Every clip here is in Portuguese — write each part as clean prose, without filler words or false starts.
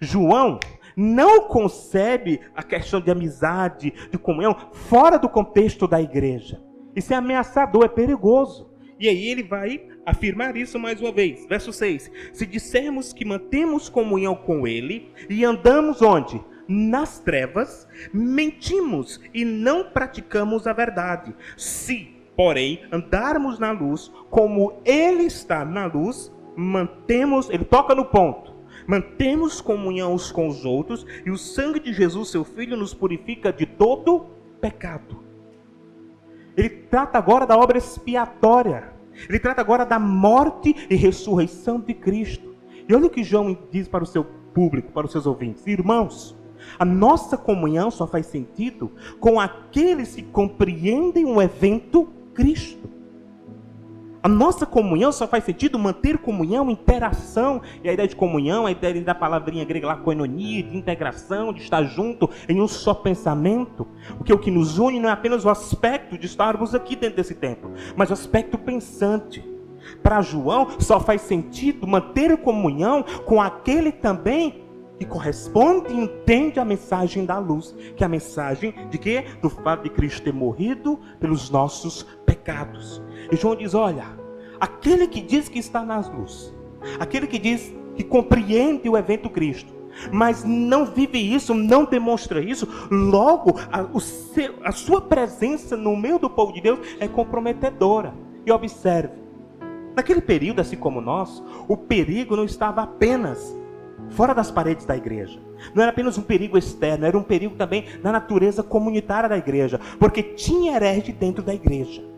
João não concebe a questão de amizade, de comunhão, fora do contexto da igreja. Isso é ameaçador, é perigoso. E aí ele vai afirmar isso mais uma vez. Verso 6. Se dissermos que mantemos comunhão com ele e andamos onde? Nas trevas, mentimos e não praticamos a verdade. Se, porém, andarmos na luz, como ele está na luz, mantemos, ele toca no ponto, mantemos comunhão uns com os outros, e o sangue de Jesus, seu Filho, nos purifica de todo pecado. Ele trata agora da obra expiatória. Ele trata agora da morte e ressurreição de Cristo. E olha o que João diz para o seu público, para os seus ouvintes. Irmãos, a nossa comunhão só faz sentido com aqueles que compreendem o evento Cristo. A nossa comunhão só faz sentido manter comunhão, interação. E a ideia de comunhão, a ideia da palavrinha grega lá, koinonia, de integração, de estar junto em um só pensamento. Porque o que nos une não é apenas o aspecto de estarmos aqui dentro desse templo, mas o aspecto pensante. Para João, só faz sentido manter comunhão com aquele também que corresponde e entende a mensagem da luz. Que é a mensagem de quê? Do fato de Cristo ter morrido pelos nossos pecados. E João diz, olha, aquele que diz que está nas luzes, aquele que diz que compreende o evento Cristo, mas não vive isso, não demonstra isso, logo a sua presença no meio do povo de Deus é comprometedora. E observe, naquele período, assim como nós, o perigo não estava apenas fora das paredes da igreja. Não era apenas um perigo externo, era um perigo também na natureza comunitária da igreja, porque tinha herege dentro da igreja.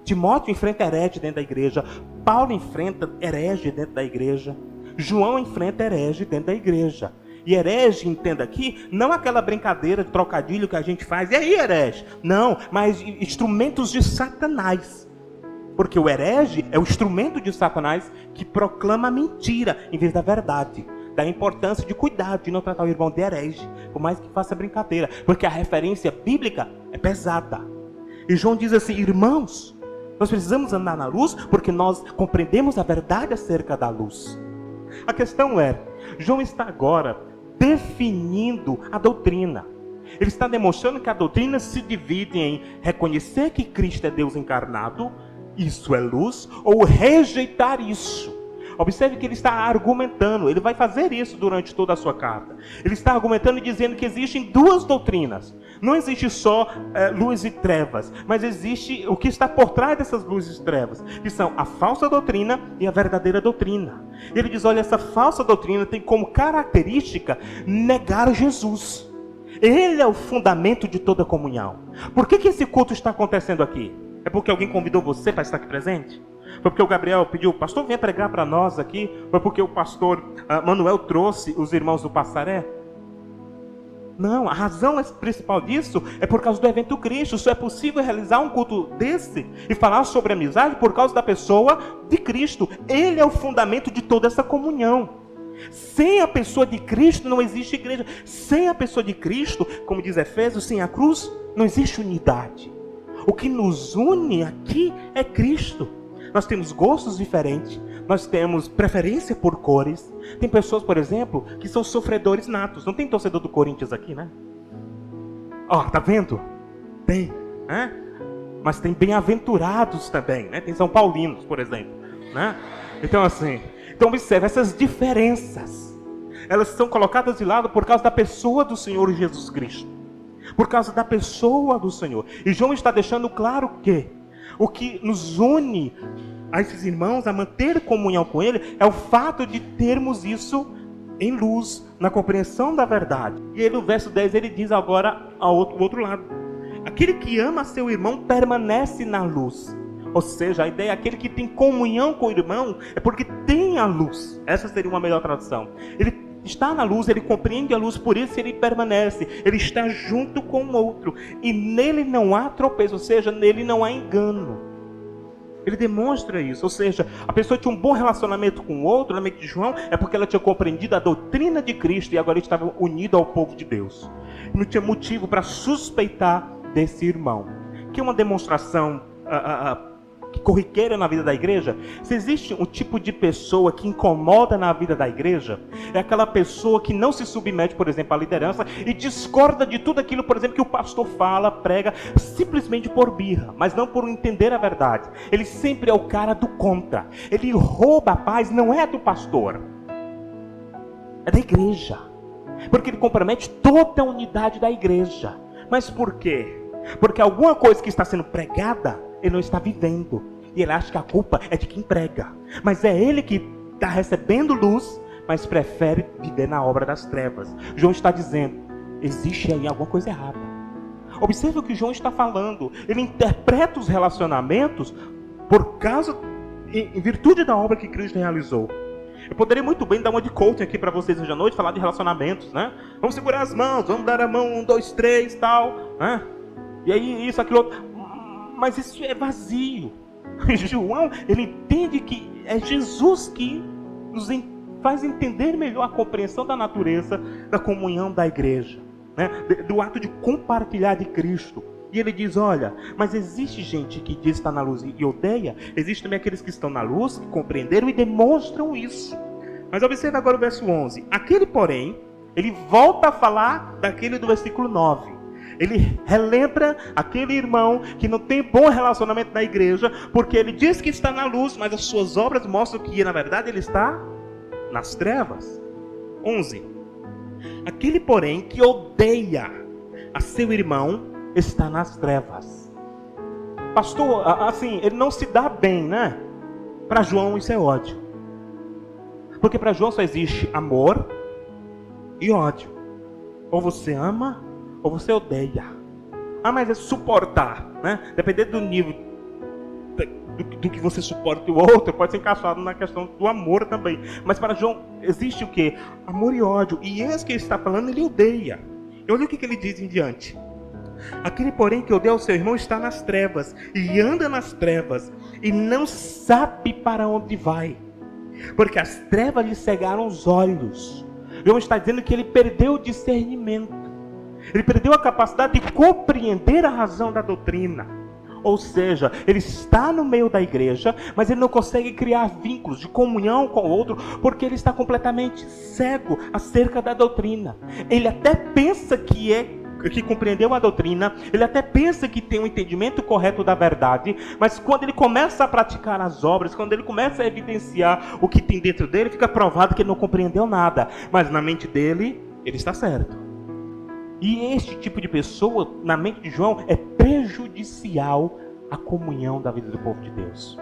Timóteo enfrenta herege dentro da igreja, Paulo enfrenta herege dentro da igreja, João enfrenta herege dentro da igreja. E herege, entenda aqui, não aquela brincadeira de trocadilho que a gente faz, e aí herege? Não, mas instrumentos de Satanás. Porque o herege é o instrumento de Satanás que proclama a mentira em vez da verdade. Da importância de cuidar, de não tratar o irmão de herege, por mais que faça brincadeira, porque a referência bíblica é pesada. E João diz assim, irmãos, nós precisamos andar na luz porque nós compreendemos a verdade acerca da luz. A questão é, João está agora definindo a doutrina. Ele está demonstrando que a doutrina se divide em reconhecer que Cristo é Deus encarnado, isso é luz, ou rejeitar isso. Observe que ele está argumentando, ele vai fazer isso durante toda a sua carta. Ele está argumentando e dizendo que existem duas doutrinas. Não existe só luz e trevas, mas existe o que está por trás dessas luzes e trevas, que são a falsa doutrina e a verdadeira doutrina. Ele diz, olha, essa falsa doutrina tem como característica negar Jesus. Ele é o fundamento de toda comunhão. Por que esse culto está acontecendo aqui? É porque alguém convidou você para estar aqui presente? Foi porque o Gabriel pediu, pastor, venha pregar para nós aqui? Foi porque o pastor Manuel trouxe os irmãos do Passaré? Não, a razão principal disso é por causa do evento Cristo. Só é possível realizar um culto desse e falar sobre amizade por causa da pessoa de Cristo. Ele é o fundamento de toda essa comunhão. Sem a pessoa de Cristo não existe igreja. Sem a pessoa de Cristo, como diz Efésios, sem a cruz não existe unidade. O que nos une aqui é Cristo. Nós temos gostos diferentes, nós temos preferência por cores. Tem pessoas, por exemplo, que são sofredores natos. Não tem torcedor do Corinthians aqui, né? Ó, tá vendo? Tem, né? Mas tem bem-aventurados também, né? Tem São Paulinos, por exemplo, né? Então assim, observe essas diferenças. Elas são colocadas de lado por causa da pessoa do Senhor Jesus Cristo. Por causa da pessoa do Senhor. E João está deixando claro que o que nos une a esses irmãos a manter comunhão com Ele é o fato de termos isso em luz, na compreensão da verdade. E ele, no verso 10, ele diz agora ao outro lado. Aquele que ama seu irmão permanece na luz. Ou seja, a ideia é aquele que tem comunhão com o irmão é porque tem a luz. Essa seria uma melhor tradução. Ele está na luz, ele compreende a luz, por isso ele permanece. Ele está junto com o outro. E nele não há tropeço, ou seja, nele não há engano. Ele demonstra isso, ou seja, a pessoa tinha um bom relacionamento com o outro, na mente de João, é porque ela tinha compreendido a doutrina de Cristo e agora estava unido ao povo de Deus. Não tinha motivo para suspeitar desse irmão. Que é uma demonstração corriqueira na vida da igreja, se existe um tipo de pessoa que incomoda na vida da igreja, é aquela pessoa que não se submete, por exemplo, à liderança e discorda de tudo aquilo, por exemplo, que o pastor fala, prega, simplesmente por birra, mas não por entender a verdade. Ele sempre é o cara do contra. Ele rouba a paz, não é do pastor, é da igreja, porque ele compromete toda a unidade da igreja. Mas por quê? Porque alguma coisa que está sendo pregada, ele não está vivendo. E ele acha que a culpa é de quem prega. Mas é ele que está recebendo luz, mas prefere viver na obra das trevas. João está dizendo, existe aí alguma coisa errada. Observe o que João está falando. Ele interpreta os relacionamentos por causa, em virtude da obra que Cristo realizou. Eu poderia muito bem dar uma de coaching aqui para vocês hoje à noite, falar de relacionamentos, né? Vamos segurar as mãos, vamos dar a mão, 1, 2, 3, tal, né? E aí isso, aquilo outro. Mas isso é vazio. João, ele entende que é Jesus que nos faz entender melhor a compreensão da natureza da comunhão da igreja, né? Do ato de compartilhar de Cristo. E ele diz, olha, mas existe gente que diz estar na luz e odeia. Existem também aqueles que estão na luz, que compreenderam e demonstram isso. Mas observe agora o verso 11. Aquele, porém, ele volta a falar daquele do versículo 9. Ele relembra aquele irmão que não tem bom relacionamento na igreja, porque ele diz que está na luz, mas as suas obras mostram que, na verdade, ele está nas trevas. 11. Aquele, porém, que odeia a seu irmão, está nas trevas. Pastor, assim, ele não se dá bem, né? Para João isso é ódio. Porque para João só existe amor e ódio. Ou você ama, ou você odeia. Ah, mas é suportar, né? Dependendo do nível do que você suporta o outro, pode ser encaixado na questão do amor também. Mas para João existe o quê? Amor e ódio. E esse que ele está falando, ele odeia. E olha o que ele diz em diante. Aquele, porém, que odeia o seu irmão está nas trevas, e anda nas trevas, e não sabe para onde vai, porque as trevas lhe cegaram os olhos. João está dizendo que ele perdeu o discernimento, ele perdeu a capacidade de compreender a razão da doutrina. Ou seja, ele está no meio da igreja, mas ele não consegue criar vínculos de comunhão com o outro, porque ele está completamente cego acerca da doutrina. Ele até pensa que compreendeu a doutrina, ele até pensa que tem um entendimento correto da verdade, mas quando ele começa a praticar as obras, quando ele começa a evidenciar o que tem dentro dele, fica provado que ele não compreendeu nada, mas na mente dele, ele está certo. E este tipo de pessoa, na mente de João, é prejudicial à comunhão da vida do povo de Deus.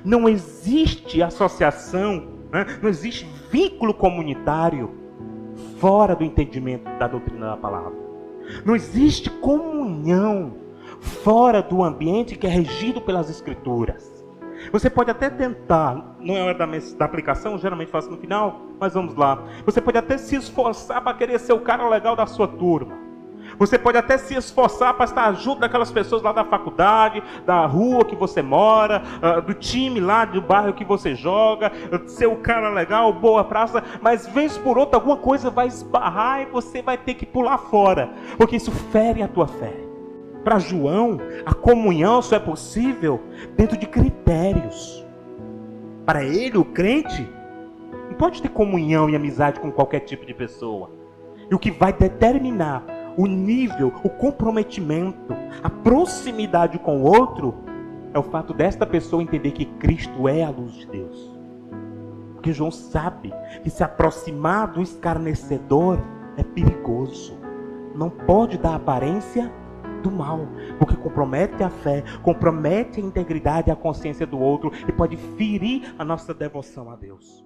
Não existe associação, né? Não existe vínculo comunitário fora do entendimento da doutrina da palavra. Não existe comunhão fora do ambiente que é regido pelas Escrituras. Você pode até tentar, não é hora da aplicação, geralmente faço no final, mas vamos lá. Você pode até se esforçar para querer ser o cara legal da sua turma. Você pode até se esforçar para estar junto daquelas pessoas lá da faculdade, da rua que você mora, do time lá do bairro que você joga, ser o cara legal, boa praça, mas vez por outra alguma coisa vai esbarrar e você vai ter que pular fora, porque isso fere a tua fé. Para João, a comunhão só é possível dentro de critérios. Para ele, o crente, não pode ter comunhão e amizade com qualquer tipo de pessoa. E o que vai determinar o nível, o comprometimento, a proximidade com o outro, é o fato desta pessoa entender que Cristo é a luz de Deus. Porque João sabe que se aproximar do escarnecedor é perigoso. Não pode dar aparência do mal, porque compromete a fé, compromete a integridade e a consciência do outro e pode ferir a nossa devoção a Deus.